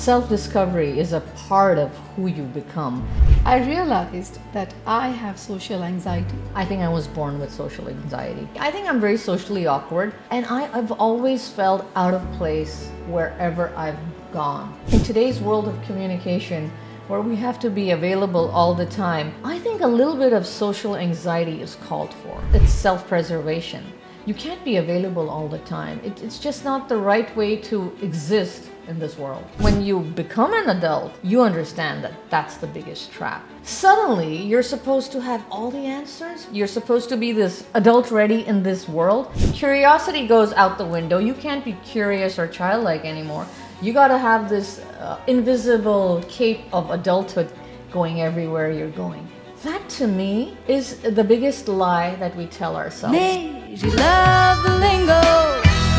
Self-discovery is a part of who you become. I realized that I have social anxiety. I think I was born with social anxiety. I think I'm very socially awkward, and I've always felt out of place wherever I've gone. In today's world of communication, where we have to be available all the time, I think a little bit of social anxiety is called for. It's self-preservation. You can't be available all the time. It's just not the right way to exist in this world. When you become an adult, you understand that that's the biggest trap. Suddenly, you're supposed to have all the answers. You're supposed to be this adult ready in this world. Curiosity goes out the window. You can't be curious or childlike anymore. You gotta have this invisible cape of adulthood going everywhere you're going. That to me is the biggest lie that we tell ourselves. Love lingo,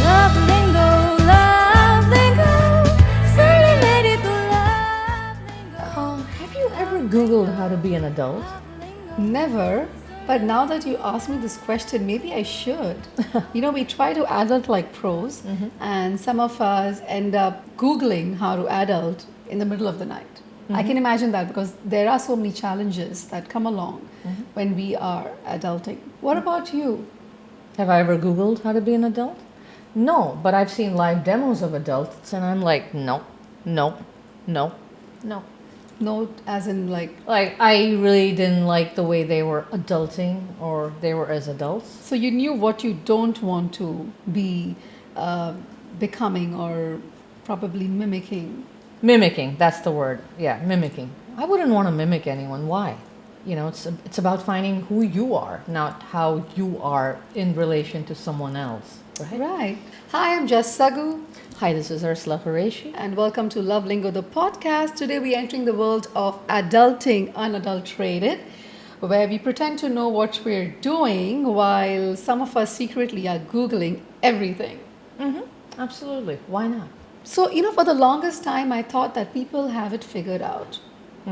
love lingo, love lingo. Slowly made it to love lingo. Have you ever Googled how to be an adult? Never, but now that you ask me this question, maybe I should. We try to adult like pros, and some of us end up Googling how to adult in the middle of the night. I can imagine that because there are so many challenges that come along when we are adulting. What about you? Have I ever Googled how to be an adult? No, but I've seen live demos of adults and I'm like, no. No, as in like I really didn't like the way they were adulting or they were as adults. So you knew what you don't want to be becoming or probably mimicking. Mimicking, that's the word. Yeah, mimicking. I wouldn't want to mimic anyone. Why? It's about finding who you are, not how you are in relation to someone else. Right. Hi, I'm Jas Sagu. Hi, this is Arsala Qureshi. And welcome to Love Lingo, the podcast. Today we're entering the world of adulting unadulterated, where we pretend to know what we're doing while some of us secretly are Googling everything. Absolutely. Why not? So, for the longest time, I thought that people have it figured out,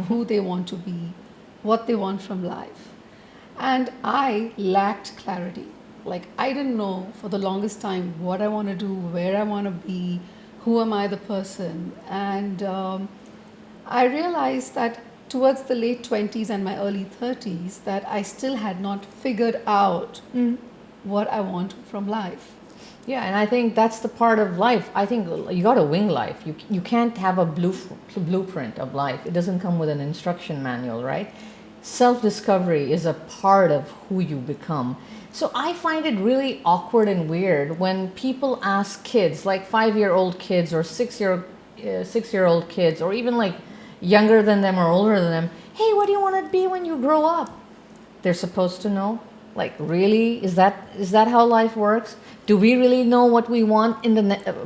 who they want to be, what they want from life. And I lacked clarity. Like, I didn't know for the longest time what I want to do, where I want to be, who am I the person. And I realized that towards the late 20s and my early 30s, that I still had not figured out what I want from life. Yeah, and I think that's the part of life. I think you got to wing life. You can't have a blueprint of life. It doesn't come with an instruction manual, right? Self-discovery is a part of who you become. So I find it really awkward and weird when people ask kids, like 5-year-old kids or 6-year-old kids, or even like younger than them or older than them, hey, what do you want to be when you grow up? They're supposed to know. Like, really? Is that how life works? Do we really know what we want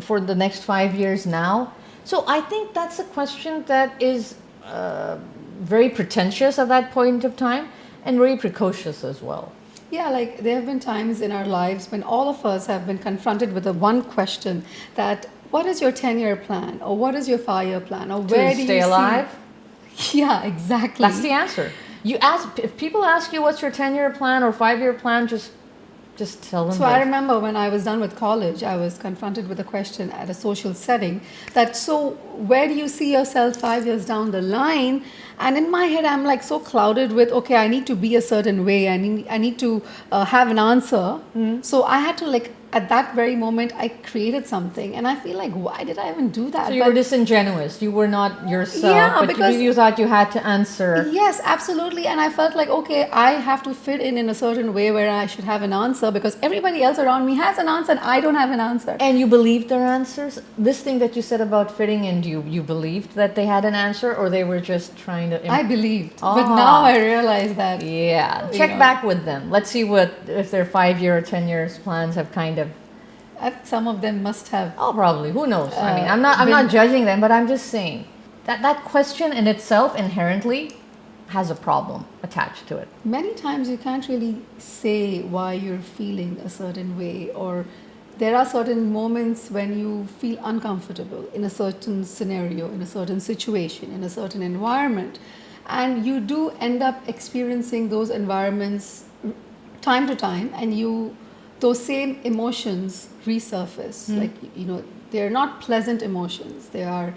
for the next 5 years now? So I think that's a question that is very pretentious at that point of time and very precocious as well. Yeah, like there have been times in our lives when all of us have been confronted with the one question that, what is your 10-year plan? Or what is your 5-year plan? Or where do you stay alive? Yeah, exactly. That's the answer. If people ask you what's your 10-year plan or 5-year plan, just tell them. So I remember when I was done with college, I was confronted with a question at a social setting that, so where do you see yourself 5 years down the line? And in my head, I'm like so clouded with, okay, I need to be a certain way. I need to have an answer. So I had to at that very moment, I created something. And I feel like, why did I even do that? So you were disingenuous. You were not yourself. Yeah, but because you thought you had to answer. Yes, absolutely. And I felt like, okay, I have to fit in a certain way where I should have an answer because everybody else around me has an answer and I don't have an answer. And you believed their answers? This thing that you said about fitting in, you believed that they had an answer, or they were just trying to... I believed. But now I realize that... Yeah. Check back with them. Let's see if their 5-year or 10 years plans have kind of... Some of them must have. Oh, probably. Who knows? I mean, I'm not judging them, but I'm just saying that question in itself inherently has a problem attached to it. Many times you can't really say why you're feeling a certain way, or there are certain moments when you feel uncomfortable in a certain scenario, in a certain situation, in a certain environment, and you do end up experiencing those environments time to time, and those same emotions resurface. Like, they're not pleasant emotions. They are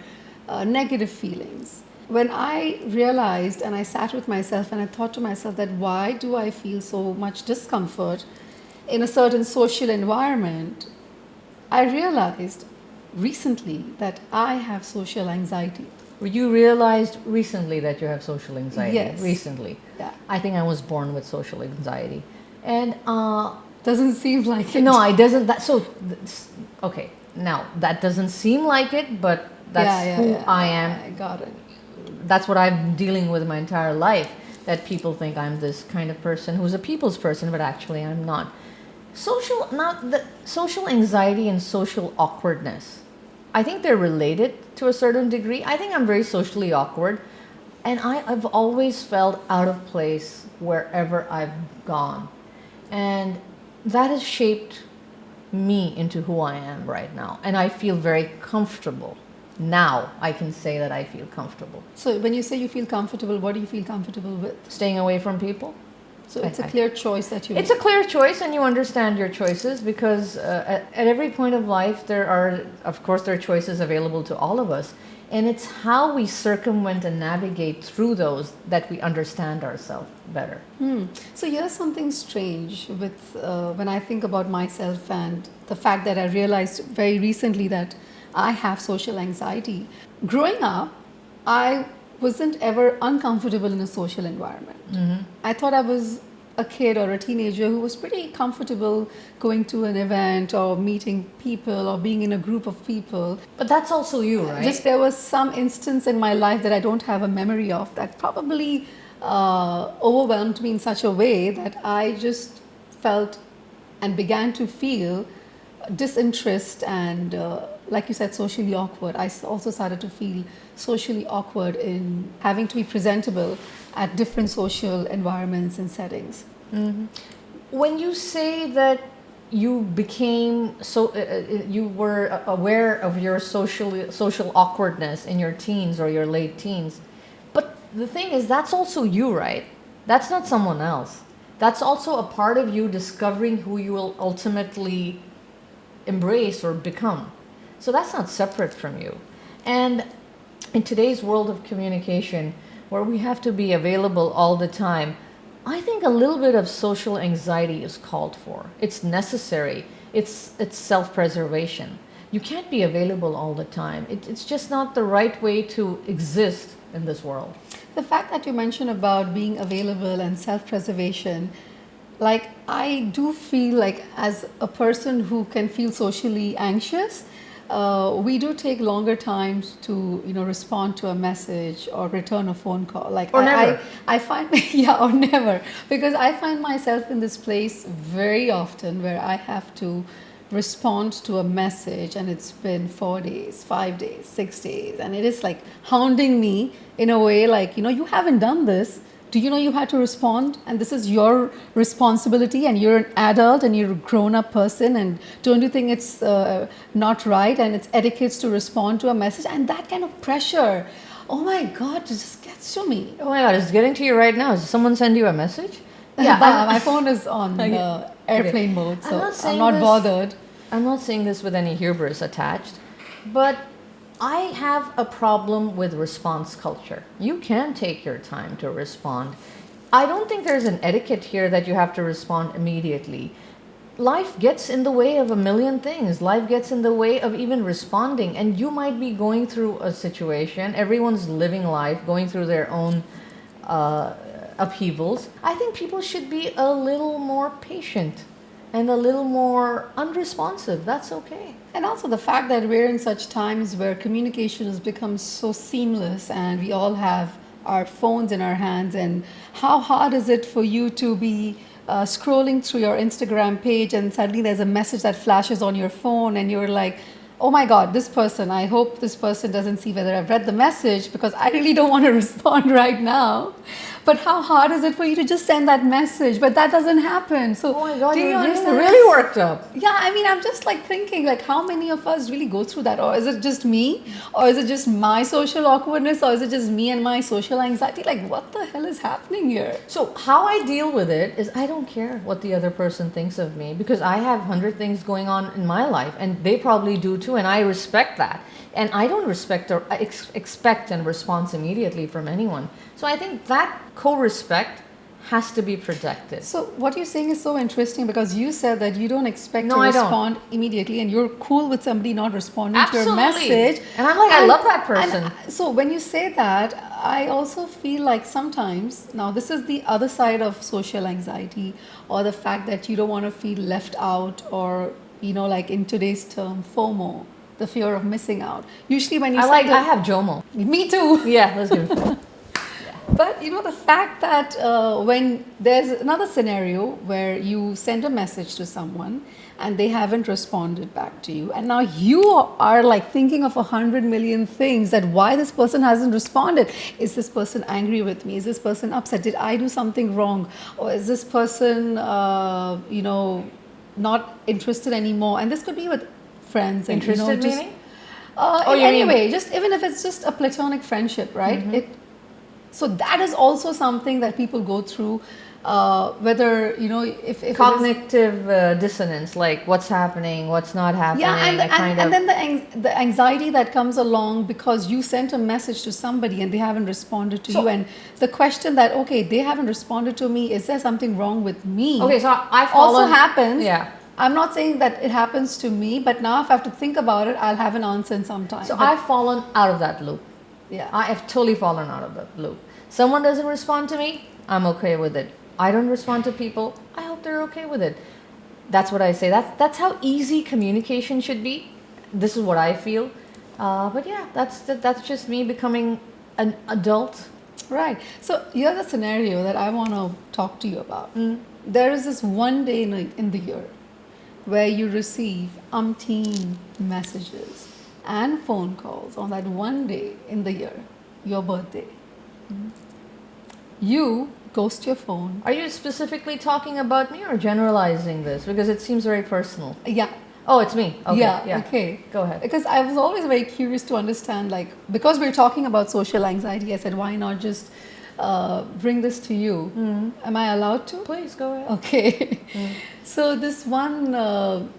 negative feelings. When I realized and I sat with myself and I thought to myself that why do I feel so much discomfort in a certain social environment, I realized recently that I have social anxiety. You realized recently that you have social anxiety? Yes. Recently? Yeah. I think I was born with social anxiety. And Doesn't seem like it. no, it doesn't. Okay, now that doesn't seem like it, but that's who I am. I got it. That's what I'm dealing with my entire life, that people think I'm this kind of person who's a people's person, but actually I'm not. Social anxiety and social awkwardness, I think they're related to a certain degree. I think I'm very socially awkward, and I've always felt out of place wherever I've gone. And that has shaped me into who I am right now. And I feel very comfortable. Now I can say that I feel comfortable. So when you say you feel comfortable, what do you feel comfortable with? Staying away from people. So it's a clear choice that you It's a clear choice, and you understand your choices, because at every point of life there are choices available to all of us, and it's how we circumvent and navigate through those that we understand ourselves better. So here's something strange with when I think about myself and the fact that I realized very recently that I have social anxiety. Growing up, I wasn't ever uncomfortable in a social environment. I thought I was a kid or a teenager who was pretty comfortable going to an event or meeting people or being in a group of people. But that's also you, right? Just there was some instance in my life that I don't have a memory of that probably overwhelmed me in such a way that I just felt and began to feel disinterest and like you said, socially awkward. I also started to feel socially awkward in having to be presentable at different social environments and settings. When you say that you became you were aware of your social awkwardness in your teens or your late teens, but the thing is, that's also you, right? That's not someone else. That's also a part of you discovering who you will ultimately embrace or become. So that's not separate from you. And in today's world of communication, where we have to be available all the time, I think a little bit of social anxiety is called for. It's necessary. It's self-preservation. You can't be available all the time. It's just not the right way to exist in this world. The fact that you mentioned about being available and self-preservation, like I do feel like as a person who can feel socially anxious, we do take longer times to respond to a message or return a phone call. Like or never. I find or never, because I find myself in this place very often where I have to respond to a message and it's been 4 days, 5 days, 6 days, and it is like hounding me in a way like, you haven't done this. Do you know you had to respond? And this is your responsibility, and you're an adult and you're a grown-up person, and don't you think it's not right and it's etiquette to respond to a message? And that kind of pressure, oh my God, it just gets to me. Oh my God, it's getting to you right now. Did someone send you a message? Yeah, my phone is on airplane mode, so I'm not bothered. I'm not saying this with any hubris attached, but I have a problem with response culture. You can take your time to respond. I don't think there's an etiquette here that you have to respond immediately. Life gets in the way of a million things. Life gets in the way of even responding. And you might be going through a situation. Everyone's living life, going through their own upheavals. I think people should be a little more patient and a little more unresponsive. That's okay. And also the fact that we're in such times where communication has become so seamless and we all have our phones in our hands, and how hard is it for you to be scrolling through your Instagram page and suddenly there's a message that flashes on your phone and you're like, oh my God, this person, I hope this person doesn't see whether I've read the message because I really don't want to respond right now. But how hard is it for you to just send that message? But that doesn't happen. So Oh my God, do you you're understand? really worked up. Yeah, I mean, I'm just like thinking, like, how many of us really go through that? Or is it just me? Or is it just my social awkwardness? Or is it just me and my social anxiety? Like, what the hell is happening here? So how I deal with it is I don't care what the other person thinks of me because I have 100 things going on in my life and they probably do too, and I respect that. And I don't respect or expect a response immediately from anyone. So I think that co-respect has to be protected. So what you're saying is so interesting because you said that you don't expect No, to I don't. respond immediately and you're cool with somebody not responding to your Absolutely. message. And I'm like, I love that person. And so when you say that, I also feel like sometimes, now this is the other side of social anxiety or the fact that you don't want to feel left out or, you know, like in today's term, FOMO, the fear of missing out. Usually when you I say have JOMO. me too. Yeah, let's give it. But you know, the fact that when there's another scenario where you send a message to someone and they haven't responded back to you, and now you are like thinking of 100 million things that why this person hasn't responded. Is this person angry with me? Is this person upset? Did I do something wrong? Or is this person, you know, not interested anymore? And this could be with friends. And, Interested you know, just, meaning? in any way, just even if it's just a platonic friendship, right? Mm-hmm. So that is also something that people go through, whether, you know, if Cognitive dissonance, like what's happening, what's not happening. and then the anxiety that comes along because you sent a message to somebody and they haven't responded to you, and the question that, okay, they haven't responded to me, is there something wrong with me? Okay, so I've also fallen, happens. Yeah. I'm not saying that it happens to me, but now if I have to think about it, I'll have an answer in some time. So I've fallen out of that loop. Yeah. I have totally fallen out of that loop. Someone doesn't respond to me, I'm okay with it. I don't respond to people, I hope they're okay with it. That's what I say. That's how easy communication should be. This is what I feel. But yeah, that's just me becoming an adult. Right. So here's a scenario that I want to talk to you about. There is this one day in the year where you receive umpteen messages and phone calls on that one day in the year, your birthday. You ghost your phone. Are you specifically talking about me or generalizing this? Because it seems very personal. Yeah. Oh, it's me. Okay. Yeah. Okay. Go ahead. Because I was always very curious to understand, like, because we're talking about social anxiety, I said, why not just bring this to you? Am I allowed to? Please go ahead. Okay. So this one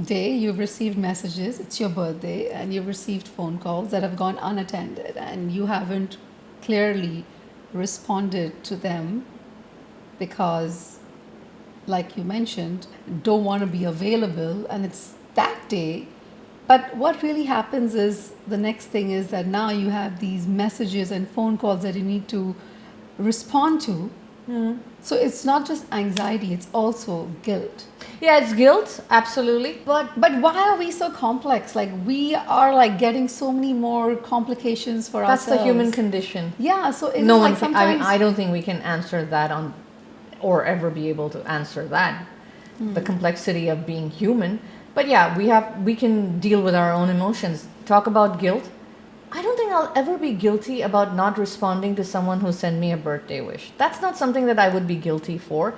day you've received messages, it's your birthday, and you've received phone calls that have gone unattended and you haven't clearly responded to them because, like you mentioned, don't want to be available and it's that day. But what really happens is the next thing is that now you have these messages and phone calls that you need to respond to. So it's not just anxiety, it's also guilt. Yeah, it's guilt, absolutely. But why are we so complex? Like, we are like getting so many more complications for That's ourselves. the human condition. Yeah, so it's No like one can, sometimes I don't think we can answer that on, or ever be able to answer that. The complexity of being human. But yeah, we can deal with our own emotions. Talk about guilt. I don't think I'll ever be guilty about not responding to someone who sent me a birthday wish. That's not something that I would be guilty for.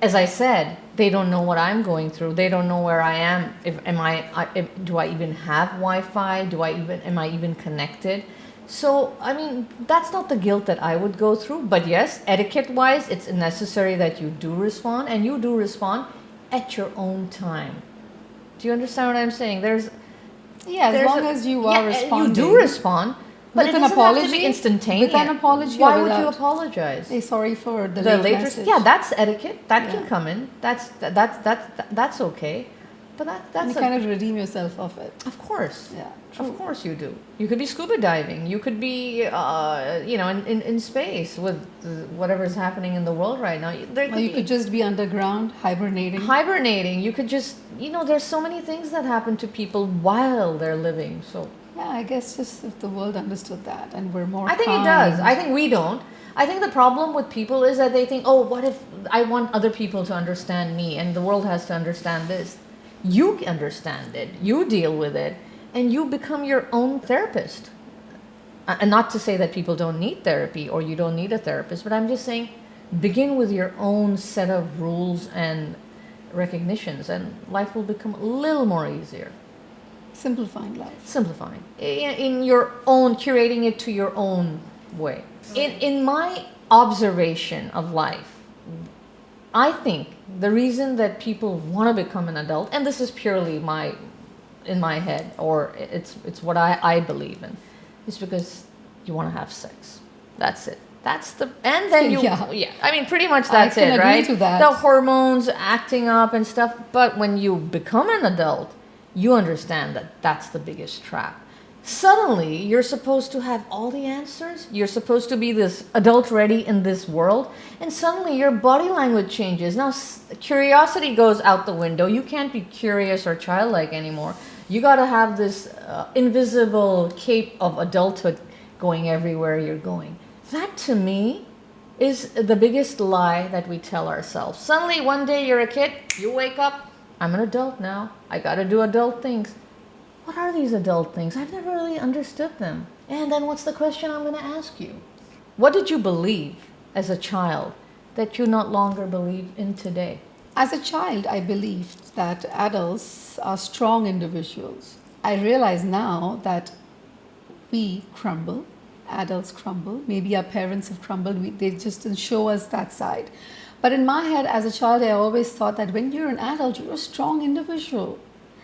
As I said, they don't know what I'm going through. They don't know where I am. Do I even have Wi-Fi? Am I even connected? So, I mean, that's not the guilt that I would go through. But yes, etiquette-wise, it's necessary that you do respond, and you do respond at your own time. Do you understand what I'm saying? As long as you are responding. You do respond, but With it an doesn't have to apology? be instantaneous. With an apology Why or would you without? apologize? Hey, sorry for the The late later, message. yeah, that's etiquette. That Yeah. can come in. That's okay. But that's you kind of redeem yourself of it. of course. Yeah, Of course you do. You could be scuba diving. You could be, in space with whatever's happening in the world right now. Or you could just be underground, hibernating. You could just, there's so many things that happen to people while they're living. So Yeah, I guess just if the world understood that and we're more I think it kind. does. I think we don't. I think the problem with people is that they think, oh, what if I want other people to understand me and the world has to understand this? You understand it, you deal with it, and you become your own therapist. and not to say that people don't need therapy or you don't need a therapist, but I'm just saying begin with your own set of rules and recognitions, and life will become a little more easier. Simplifying life. Simplifying in your own, curating it to your own way. In my observation of life, I think the reason that people want to become an adult, and this is purely in my head, or it's what I believe in, is because you want to have sex. That's it. And then yeah. I mean, pretty much that's it, right? I can agree to that. The hormones acting up and stuff. But when you become an adult, you understand that that's the biggest trap. Suddenly, you're supposed to have all the answers. You're supposed to be this adult ready in this world. And suddenly your body language changes. Now, curiosity goes out the window. You can't be curious or childlike anymore. You got to have this invisible cape of adulthood going everywhere you're going. That, to me, is the biggest lie that we tell ourselves. Suddenly, one day you're a kid, you wake up, I'm an adult now. I got to do adult things. What are these adult things? I've never really understood them. And then what's the question I'm going to ask you? What did you believe as a child that you no longer believe in today? As a child, I believed that adults are strong individuals. I realize now that we crumble, adults crumble. Maybe our parents have crumbled. They just didn't show us that side. But in my head, as a child, I always thought that when you're an adult, you're a strong individual.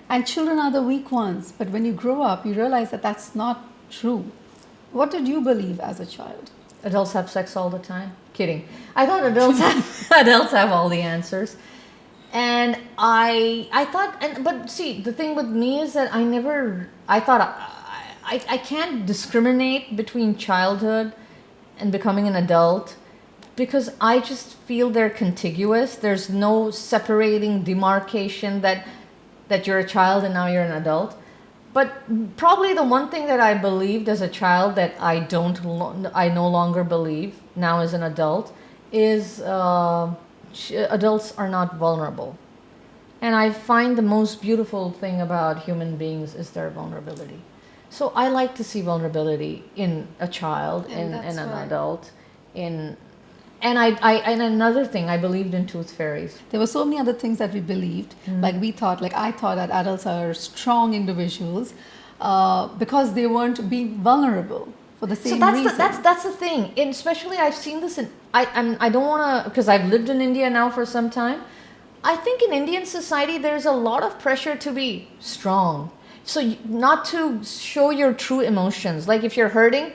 And children are the weak ones. But when you grow up, you realize that that's not true. What did you believe as a child? Adults have sex all the time. Kidding. I thought adults have all the answers. And I thought, but see, the thing with me is that I thought I can't discriminate between childhood and becoming an adult because I just feel they're contiguous. There's no separating demarcation that you're a child and now you're an adult. But probably the one thing that I believed as a child that I no longer believe now as an adult is adults are not vulnerable. And I find the most beautiful thing about human beings is their vulnerability. So I like to see vulnerability in a child, in an adult, and another thing, I believed in tooth fairies. There were so many other things that we believed. Like I thought that adults are strong individuals because they weren't being vulnerable for the same reason. That's the thing. And especially I've seen this I don't want to, because I've lived in India now for some time. I think in Indian society there's a lot of pressure to be strong. So not to show your true emotions. Like if you're hurting,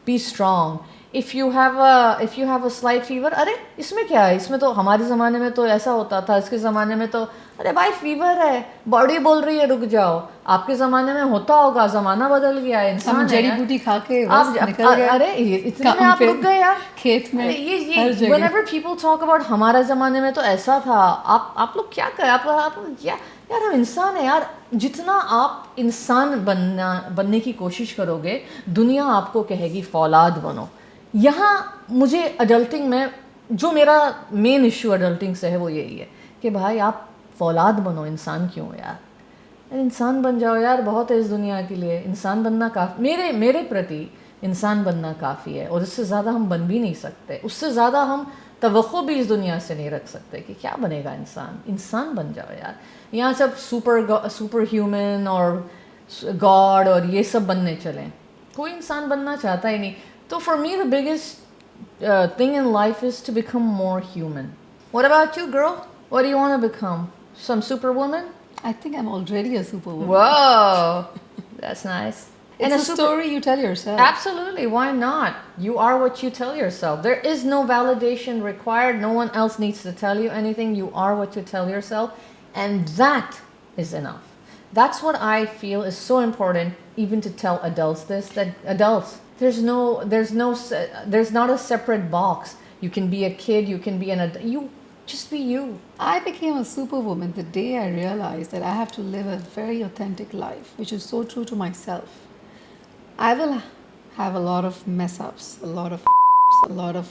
be strong. If you have a slight fever, अरे इसमें क्या है? इसमें तो हमारे ज़माने में तो ऐसा होता था, इसके ज़माने में तो अरे भाई फीवर है, बॉडी बोल रही है रुक जाओ. आपके ज़माने में होता होगा, ज़माना बदल गया है, इंसान है. जड़ी बूटी खा के बस निकल गए. अरे इतने में आप रुक गए यार. खेत में हर जगह. Whenever people talk about हमारा ज़माने में तो ऐसा था, आप लोग क्या करें? आप यार हम इंसान है यार. जितना आप इंसान बनने की कोशिश करोगे, दुनिया आपको कहेगी फौलाद बनो. यहाँ मुझे अडल्टिंग में जो मेरा मेन इश्यू अडल्टिंग से है वो यही है कि भाई आप फौलाद बनो, इंसान क्यों यार. इंसान बन जाओ यार, बहुत है इस दुनिया के लिए. इंसान बनना काफ़ी, मेरे प्रति इंसान बनना काफ़ी है. और उससे ज़्यादा हम बन भी नहीं सकते. उससे ज़्यादा हम तवक्को भी इस दुनिया से नहीं रख सकते कि क्या बनेगा इंसान बन जाओ यार. यहाँ सब सुपर ह्यूमन और गॉड और ये सब बनने चलें. कोई इंसान बनना चाहता ही नहीं. So for me, the biggest thing in life is to become more human. What about you, girl? What do you want to become? Some superwoman? I think I'm already a superwoman. Whoa, that's nice. It's a story you tell yourself. Absolutely, why not? You are what you tell yourself. There is no validation required. No one else needs to tell you anything. You are what you tell yourself. And that is enough. That's what I feel is so important, even to tell adults this, that adults, there's not a separate box. You can be a kid, you can be an adult, you just be you. I became a superwoman the day I realized that I have to live a very authentic life, which is so true to myself. I will have a lot of mess ups, a lot of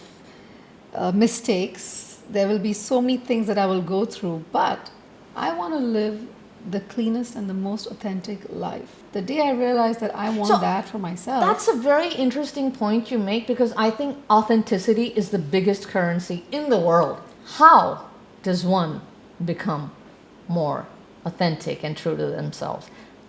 mistakes. There will be so many things that I will go through, but I want to live the cleanest and the most authentic life. The day I realized that I want So, that for myself. That's a very interesting point you make because I think authenticity is the biggest currency in the world. How does one become more authentic and true to themselves?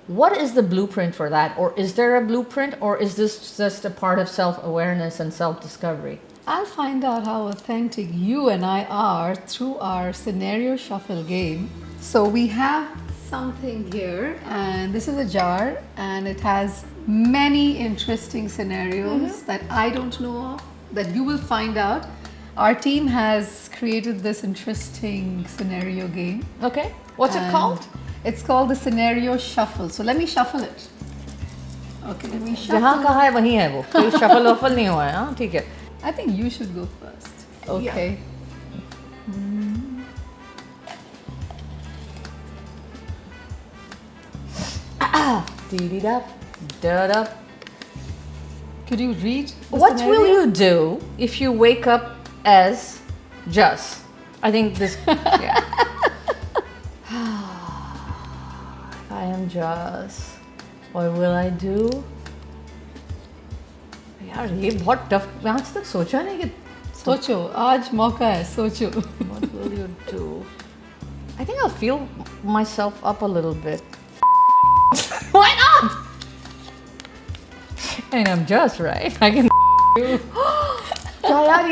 What is the blueprint for that? Or is there a blueprint? Or is this just a part of self-awareness and self-discovery? I'll find out how authentic you and I are through our scenario shuffle game. So we have something here, and this is a jar, and it has many interesting scenarios that I don't know of, that you will find out. Our team has created this interesting scenario game. Okay. What's it And called? It's called the scenario shuffle. So let me shuffle it. Okay, let me जहाँ shuffle. कहा है वहीं है वो कोई shuffle waffle नहीं हुआ है हाँ ठीक है I think you should go first. Okay. Dee-dee-da, da-da. Could you read the What scenario? will you do if you wake up as Jas? I think this. Yeah. If I am Jas, what will I do? यार ये बहुत tough मैं आज तक सोचा नहीं कि सोचो आज मौका है सोचो. what will you do? I think I'll feel myself up a little bit. Why not? And I'm just right. I can. क्या यार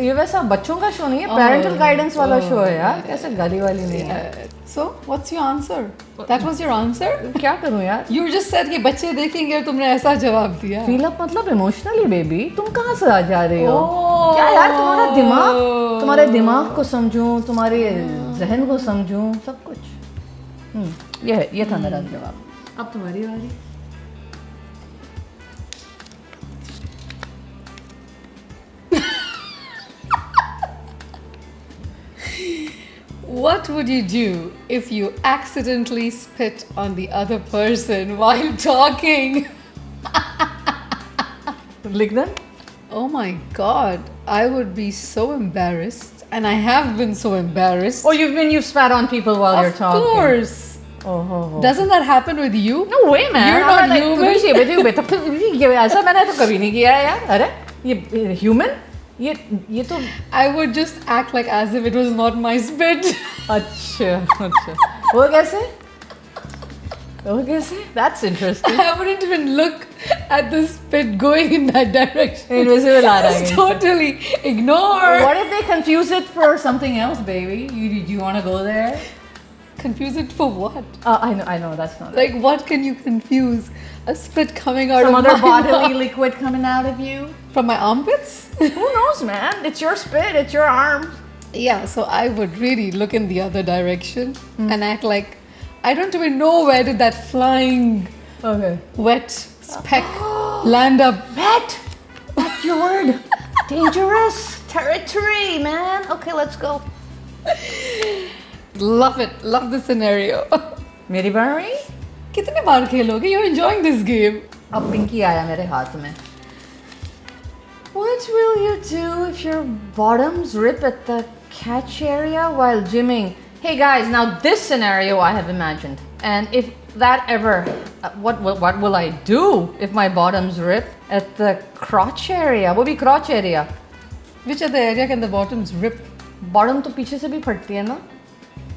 ये वैसा बच्चों का शो नहीं है पेरेंटल गाइडेंस वाला शो है यार कैसे गाली वाली नहीं है So, what's your answer? That was your answer? क्या करूं यार You just said कि बच्चे देखेंगे और तुमने ऐसा जवाब दिया. फील अप मतलब इमोशनली बेबी तुम कहाँ से आ जा रही हो Oh. क्या यार तुम्हारे दिमाग को समझूं तुम्हारे जहन को समझूं सब कुछ ये था मेरा जवाब अब तुम्हारी बारी What would you do if you accidentally spit on the other person while talking? लिख दें Oh my god, I would be so embarrassed, and I have been so embarrassed. or you've spat on people while you're Of talking course. Oh. Doesn't that happen with you? No way, man. You're I'm not human. ये ऐसा मैंने तो कभी नहीं किया है यार अरे ये ह्यूमन ये तो I would just act like as if it was not my spit. अच्छा वो कैसे that's interesting I wouldn't even look at the spit going in that direction. invisible आ रहा है Just totally ignore. what if they confuse it for something else baby you want to go there Confuse it for what? I know that's not Like what can you confuse? A spit coming out some of other my bodily mouth? liquid coming out of you From my armpits? who knows man it's your spit it's your arm Yeah, so I would really look in the other direction and act like I don't even know where did that flying okay wet speck land up. Pet that's your word dangerous territory man okay let's go Love it. Love the scenario. मेरी बारी कितने बार खेलोगे? You're enjoying this game. अब पिंकी आया मेरे हाथ में What will you do if your bottoms rip at the catch area while gymming? Hey guys, now this scenario I have imagined, and if that ever, what will I do if my bottoms rip at the crotch area? What be crotch area? Which other area can the bottoms rip? Bottom तो पीछे से भी फटती है ना?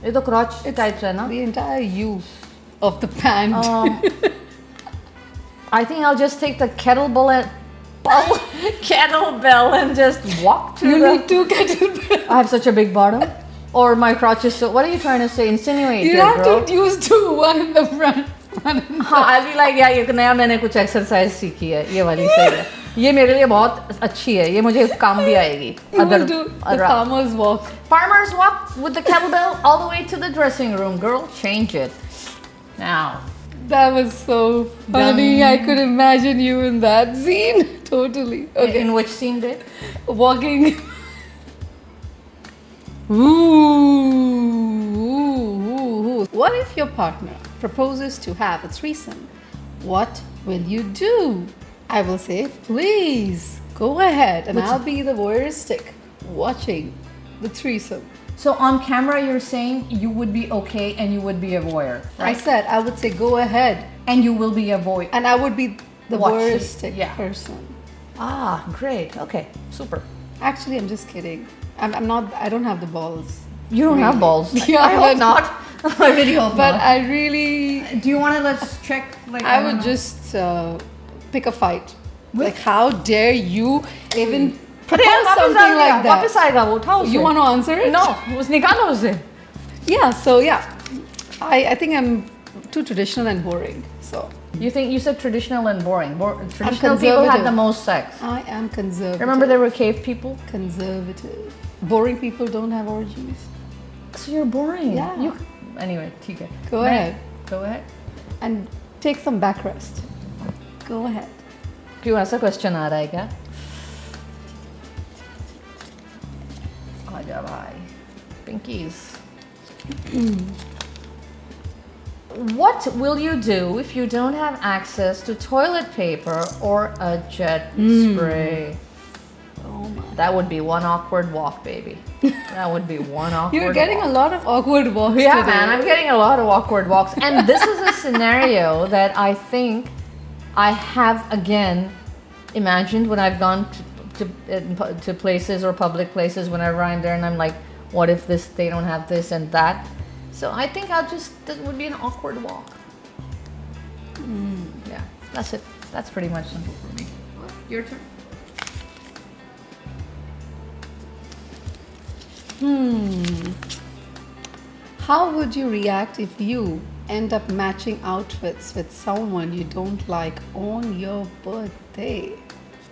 ये तो crotch type है ना? The entire you of the pant. I think I'll just take the kettlebell and just walk to You the. need two kettlebells. I have such a big bottom, or my crotch is so. What are you trying to say? Insinuate, You here, have bro. to use two, one in the front, one in the हाँ, I'll be like, yeah, एक नया मैंने कुछ exercise सीखी है, ये वाली सही है. ये मेरे लिए बहुत अच्छी है, ये मुझे काम भी आएगी. You will do the farmer's walk. Farmer's walk with the kettlebell all the way to the dressing room, girl. Change it. Now. That was so funny. I could imagine you in that scene. Totally. Okay. In which scene did? Walking. Ooh. What if your partner proposes to have a threesome? What will you do? I will say, please go ahead, and I'll be the voyeuristic watching the threesome. So on camera, you're saying you would be okay and you would be a voyeur, I right? said I would say go ahead, And you will be a voyeur. and I would be the Watch it, voyeuristic yeah. person. Ah, great. Okay, super. Actually, I'm just kidding. I'm not. I don't have the balls. You don't have Really? balls. Yeah, I hope but- not. I really hope But not. I really, Do you want to let's check? Like I don't would know. just pick a fight. Like, how dare you even अरे propose यार, something like that? वापस आएगा वो उठाओ उसे. You want to answer it? No, उस निकालो उसे. Yeah. So yeah, I think I'm too traditional and boring. So You think you said traditional and boring. Traditional people had conservative. the most sex. I am conservative. Remember there were cave people? Conservative. Boring people don't have orgies. So you're boring. Yeah. You, anyway, ठीक है. Go ahead Go ahead. and take some back rest. Go ahead. क्यों ऐसा question आ रहा है क्या? आजा भाई. Pinkies. What will you do if you don't have access to toilet paper or a jet spray? Oh my. That would be one awkward walk, baby. That would be one awkward You're getting walk. a lot of awkward walks Yeah, today. man, I'm getting a lot of awkward walks. And this is a scenario that I think I have again imagined when I've gone to places or public places, whenever I'm there and I'm like, what if this, they don't have this and that? So I think that would be an awkward walk. Yeah, that's it. That's pretty much simple for me. Your turn. How would you react if you end up matching outfits with someone you don't like on your birthday?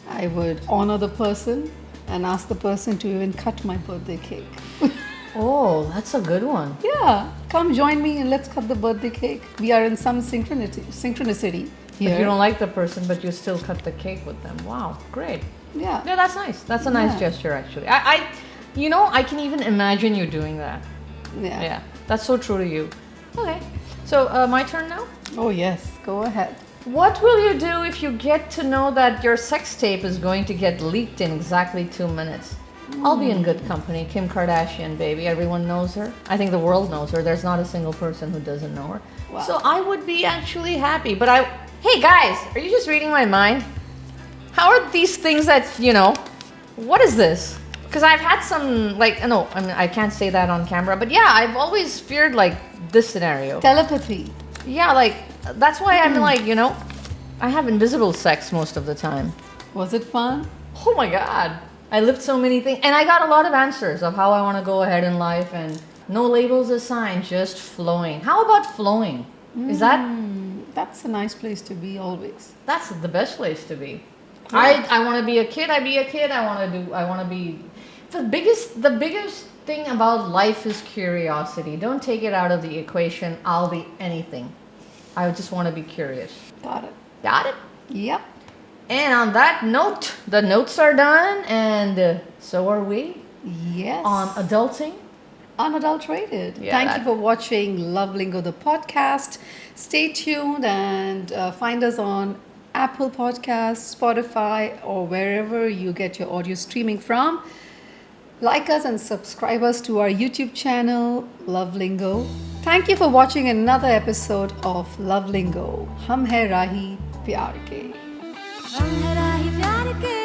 I would honor the person and ask the person to even cut my birthday cake. Oh, that's a good one. Yeah, come join me and let's cut the birthday cake. We are in some synchronicity here. If you don't like the person, but you still cut the cake with them. Wow, great. Yeah. Yeah, that's nice. That's a nice Yeah. gesture, actually. I can even imagine you doing that. Yeah. Yeah, that's so true to you. Okay, so my turn now. Oh yes, go ahead. What will you do if you get to know that your sex tape is going to get leaked in exactly 2 minutes? I'll be in good company. Kim Kardashian, baby. Everyone knows her. I think the world knows her. There's not a single person who doesn't know her. Wow. So I would be actually happy. But hey guys, are you just reading my mind? How are these things that, what is this? Because I've had some, no, I mean, I can't say that on camera. But yeah, I've always feared this scenario. Telepathy. Yeah, that's why I'm I have invisible sex most of the time. Was it fun? Oh my God. I lived so many things and I got a lot of answers of how I want to go ahead in life and no labels assigned, just flowing. How about flowing? Is That's a nice place to be always. that's the best place to be. I want to be a kid, I be a kid. I want to be the biggest thing about life is curiosity. Don't take it out of the equation. I'll be anything. I just want to be curious. Got it. Got it? Yep. And on that note, the notes are done, and so are we Yes. on adulting. Unadulterated. Yeah, Thank that- you for watching Love Lingo, the podcast. Stay tuned and find us on Apple Podcasts, Spotify, or wherever you get your audio streaming from. Like us and subscribe us to our YouTube channel, Love Lingo. Thank you for watching another episode of Love Lingo. हम है राही प्यार के. हम है राही प्यार के